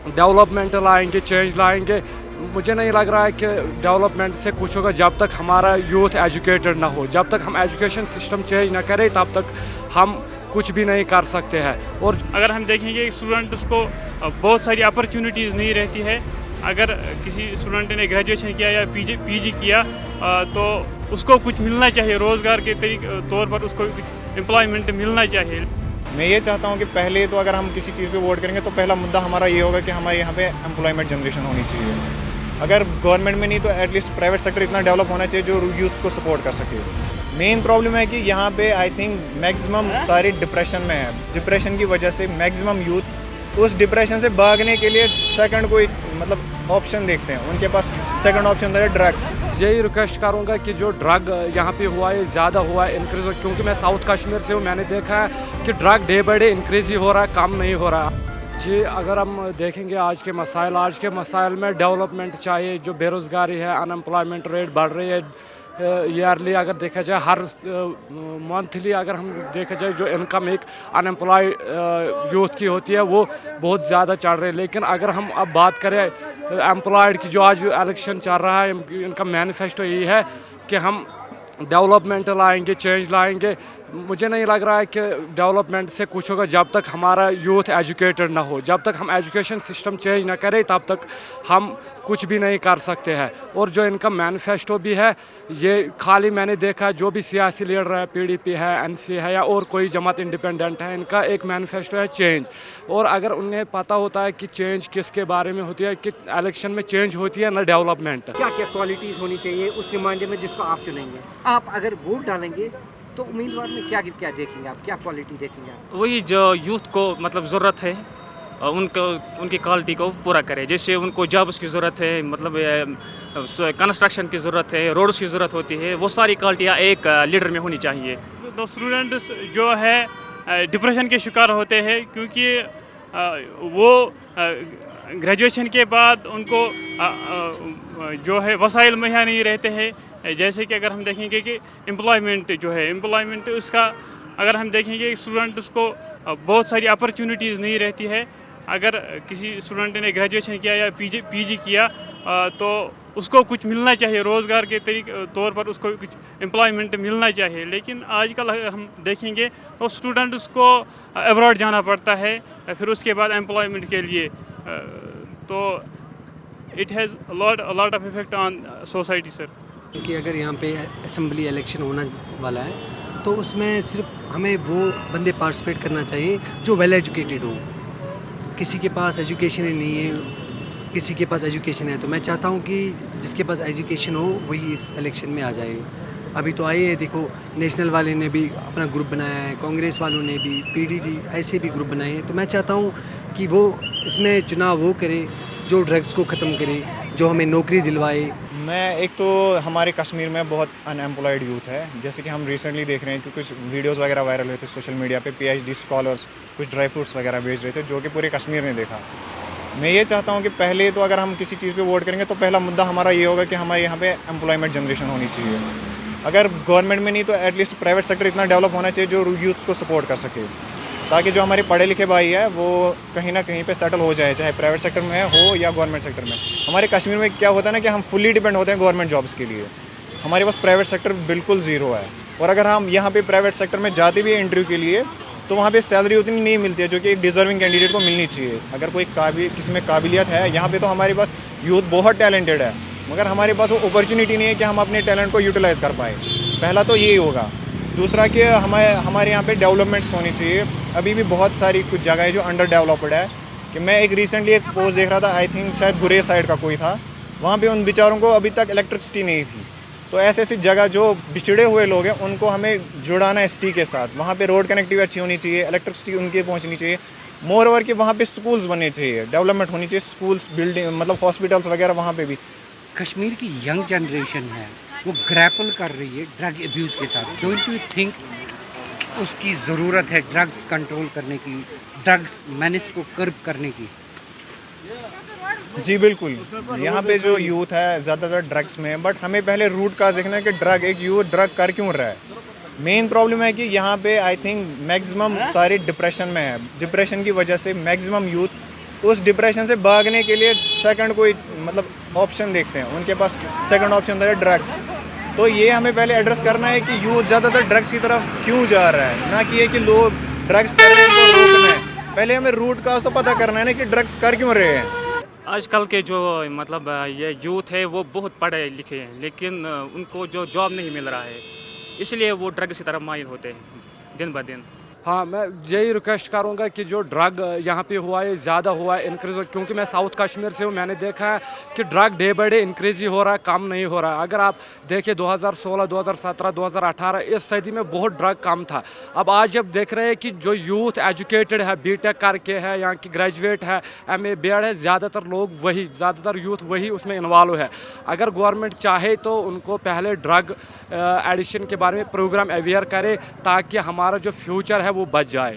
Development लाएंगे, change लाएंगे। मुझे नहीं लग रहा है कि डेवलपमेंट से कुछ होगा जब तक हमारा यूथ एजुकेटेड ना हो। जब तक हम एजुकेशन सिस्टम चेंज ना करें तब तक हम कुछ भी नहीं कर सकते हैं। और अगर हम देखेंगे स्टूडेंट्स को बहुत सारी अपॉर्चुनिटीज़ नहीं रहती है। अगर किसी स्टूडेंट ने ग्रेजुएशन किया या पीजी किया तो उसको कुछ मिलना चाहिए, रोज़गार के तौर पर उसको कुछ एम्प्लॉयमेंट मिलना चाहिए। मैं ये चाहता हूँ कि पहले तो अगर हम किसी चीज़ पे वोट करेंगे तो पहला मुद्दा हमारा ये होगा कि हमारे यहाँ पे एम्प्लॉयमेंट जनरेशन होनी चाहिए। अगर गवर्नमेंट में नहीं तो एटलीस्ट प्राइवेट सेक्टर इतना डेवलप होना चाहिए जो यूथ को सपोर्ट कर सके। मेन प्रॉब्लम है कि यहाँ पे आई थिंक मैक्सिमम सारे डिप्रेशन में है। डिप्रेशन की वजह से मैक्सिमम यूथ उस डिप्रेशन से भागने के लिए सेकंड कोई मतलब ऑप्शन देखते हैं। उनके पास सेकंड ऑप्शन है ड्रग्स। यही रिक्वेस्ट करूँगा कि जो ड्रग यहाँ पे हुआ है ज़्यादा हुआ है इंक्रीज, क्योंकि मैं साउथ कश्मीर से हूँ। मैंने देखा है कि drug day by day increase ही हो रहा है, कम नहीं हो रहा। जी, अगर हम देखेंगे आज के मसाइल में डेवलपमेंट चाहिए। जो बेरोज़गारी है, अनएम्प्लॉयमेंट रेट बढ़ रही है ईयरली अगर देखा जाए, हर मंथली अगर हम देखा जाए जो इनकम एक अनएम्प्लॉय यूथ की होती है वो बहुत ज़्यादा चढ़ रही है। लेकिन अगर हम अब बात करें एम्प्लॉयड की, जो आज इलेक्शन चल रहा है, इनका मैनिफेस्टो यही है कि हम डेवलपमेंट लाएंगे, चेंज लाएंगे। मुझे नहीं लग रहा है कि डेवलपमेंट से कुछ होगा जब तक हमारा यूथ एजुकेटेड ना हो। जब तक हम एजुकेशन सिस्टम चेंज ना करें तब तक हम कुछ भी नहीं कर सकते हैं। और जो इनका मैनिफेस्टो भी है, ये खाली मैंने देखा जो भी सियासी लीडर है, पीडीपी है, एनसी है या और कोई जमात इंडिपेंडेंट है, इनका एक मैनिफेस्टो है चेंज। और अगर उन्हें पता होता है कि चेंज किसके बारे में होती है, कि इलेक्शन में चेंज होती है ना डेवलपमेंट। क्या क्या क्वालिटीज़ होनी चाहिए उस नुमाइंदे में जिसको आप चुनेंगे? आप अगर वोट डालेंगे तो उम्मीदवार में क्या क्या देखेंगे आप, क्या क्वालिटी देखेंगे आप? वही जो यूथ को मतलब ज़रूरत है उनकी क्वालिटी को पूरा करे। जैसे उनको जॉब्स की ज़रूरत है, मतलब कंस्ट्रक्शन की ज़रूरत है, रोड्स की ज़रूरत होती है, वो सारी क्वालिटियाँ एक लीडर में होनी चाहिए। तो स्टूडेंट्स जो है डिप्रेशन के शिकार होते हैं, क्योंकि वो ग्रेजुएशन के बाद उनको जो है वसाइल मुहैया नहीं रहते हैं। जैसे कि अगर हम देखेंगे कि एम्प्लॉयमेंट उसका अगर हम देखेंगे स्टूडेंट्स को बहुत सारी अपॉर्चुनिटीज़ नहीं रहती है। अगर किसी स्टूडेंट ने ग्रेजुएशन किया या पीजी किया तो उसको कुछ मिलना चाहिए, रोज़गार के तौर पर उसको कुछ एम्प्लॉयमेंट मिलना चाहिए। लेकिन आजकल अगर हम देखेंगे तो स्टूडेंट्स को अब्रॉड जाना पड़ता है फिर उसके बाद एम्प्लॉयमेंट के लिए। तो it has lot of effect on society sir. कि अगर यहाँ पे असेंबली इलेक्शन होने वाला है तो उसमें सिर्फ हमें वो बंदे पार्टिसिपेट करना चाहिए जो वेल एजुकेटेड हो। किसी के पास एजुकेशन ही नहीं है, किसी के पास एजुकेशन है, तो मैं चाहता हूँ कि जिसके पास एजुकेशन हो वही इस इलेक्शन में आ जाए। अभी तो आए हैं, देखो नेशनल वाले ने भी अपना ग्रुप बनाया है, कांग्रेस वालों ने भी, पीडीडी ऐसे भी ग्रुप बनाए हैं। तो मैं चाहता हूँ कि वो इसमें चुनाव वो करे जो ड्रग्स को ख़त्म करे, जो हमें नौकरी दिलवाए। मैं एक तो हमारे कश्मीर में बहुत अनएम्प्लॉयड यूथ है, जैसे कि हम रिसेंटली देख रहे हैं कि कुछ वीडियोस वगैरह वायरल हुए थे सोशल मीडिया पे। पीएचडी स्कॉलर्स कुछ ड्राई फ्रूट्स वगैरह बेच रहे थे जो कि पूरे कश्मीर ने देखा। मैं ये चाहता हूँ कि पहले तो अगर हम किसी चीज़ पे वोट करेंगे तो पहला मुद्दा हमारा ये होगा कि हमारे यहाँ पे एम्प्लॉयमेंट जनरेशन होनी चाहिए। अगर गवर्नमेंट में नहीं तो एटलीस्ट प्राइवेट सेक्टर इतना डेवलप होना चाहिए जो यूथ को सपोर्ट कर सके, ताकि जो हमारे पढ़े लिखे भाई है वो कहीं ना कहीं पे सेटल हो जाए, चाहे प्राइवेट सेक्टर में हो या गवर्नमेंट सेक्टर में। हमारे कश्मीर में क्या होता है ना कि हम फुल्ली डिपेंड होते हैं गवर्नमेंट जॉब्स के लिए। हमारे पास प्राइवेट सेक्टर बिल्कुल ज़ीरो है। और अगर हम यहाँ पे प्राइवेट सेक्टर में जाते भी हैं इंटरव्यू के लिए तो वहाँ पे सैलरी उतनी नहीं मिलती है जो कि एक डिज़र्विंग कैंडिडेट को मिलनी चाहिए। अगर कोई किसी में काबिलियत है, यहाँ पे तो हमारे पास यूथ बहुत टैलेंटेड है, मगर हमारे पास वो अपॉर्चुनिटी नहीं है कि हम अपने टैलेंट को यूटिलाइज़ कर पाए। पहला तो यही होगा। दूसरा कि हमारे यहाँ पे डेवलपमेंट्स होनी चाहिए। अभी भी बहुत सारी कुछ जगह है जो अंडर डेवलप्ड है। कि मैं एक रिसेंटली एक पोस्ट देख रहा था, आई थिंक शायद गुरेज साइड का कोई था, वहाँ पे उन बेचारों को अभी तक इलेक्ट्रिसिटी नहीं थी। तो ऐसी ऐसी जगह जो बिछड़े हुए लोग हैं उनको हमें जुड़ाना है सिटी के साथ। वहाँ पे रोड कनेक्टिविटी अच्छी होनी चाहिए, इलेक्ट्रिसिटी उनके पहुँचनी चाहिए। मोर ओवर कि वहाँ पे स्कूल्स बनने चाहिए, डेवलपमेंट होनी चाहिए, स्कूल्स, बिल्डिंग, मतलब हॉस्पिटल्स वगैरह वहाँ पे भी। कश्मीर की यंग जनरेशन है वो ग्रैपल कर रही है ड्रग एब्यूज़ के साथ। डोंट यू थिंक उसकी ज़रूरत है ड्रग्स कंट्रोल करने की, ड्रग्स मैनेज को कर्ब करने की? जी बिल्कुल, यहाँ पे जो यूथ है ज़्यादातर ड्रग्स में है, बट हमें पहले रूट काज देखना है कि एक यूथ ड्रग कर क्यों रहा है। मेन प्रॉब्लम है कि यहाँ पे आई थिंक मैक्सिमम सारे डिप्रेशन में है। डिप्रेशन की वजह से मैक्सिमम यूथ उस डिप्रेशन से भागने के लिए सेकंड कोई मतलब ऑप्शन देखते हैं, उनके पास सेकंड ऑप्शन होता है ड्रग्स। तो ये हमें पहले एड्रेस करना है कि यूथ ज़्यादातर ड्रग्स की तरफ क्यों जा रहा है, ना कि ये कि लोग ड्रग्स कर रहे हैं तो रोकना है। पहले हमें रूट काज तो पता करना है ना कि ड्रग्स कर क्यों रहे हैं। आजकल के जो मतलब ये यूथ है वो बहुत पढ़े लिखे हैं, लेकिन उनको जो जॉब नहीं मिल रहा है, इसलिए वो ड्रग्स की तरफ माइल होते हैं दिन ब दिन। हाँ, मैं यही रिक्वेस्ट करूँगा कि जो ड्रग यहाँ पे हुआ है ज़्यादा हुआ है इंक्रीज़, क्योंकि मैं साउथ कश्मीर से हूँ। मैंने देखा है कि drug day by day increase ही हो रहा है, कम नहीं हो रहा है। अगर आप देखिए 2016, 2017, 2018 इस सदी में बहुत ड्रग कम था। अब आज जब देख रहे हैं कि जो यूथ एजुकेटेड है, बीटेक करके है, यहाँ की ग्रेजुएट है, MA BEd है, ज़्यादातर यूथ वही उसमें इन्वॉल्व है। अगर गवर्नमेंट चाहे तो उनको पहले ड्रग एडिक्शन के बारे में प्रोग्राम अवेयर करे, ताकि हमारा जो फ्यूचर है वो बच जाए।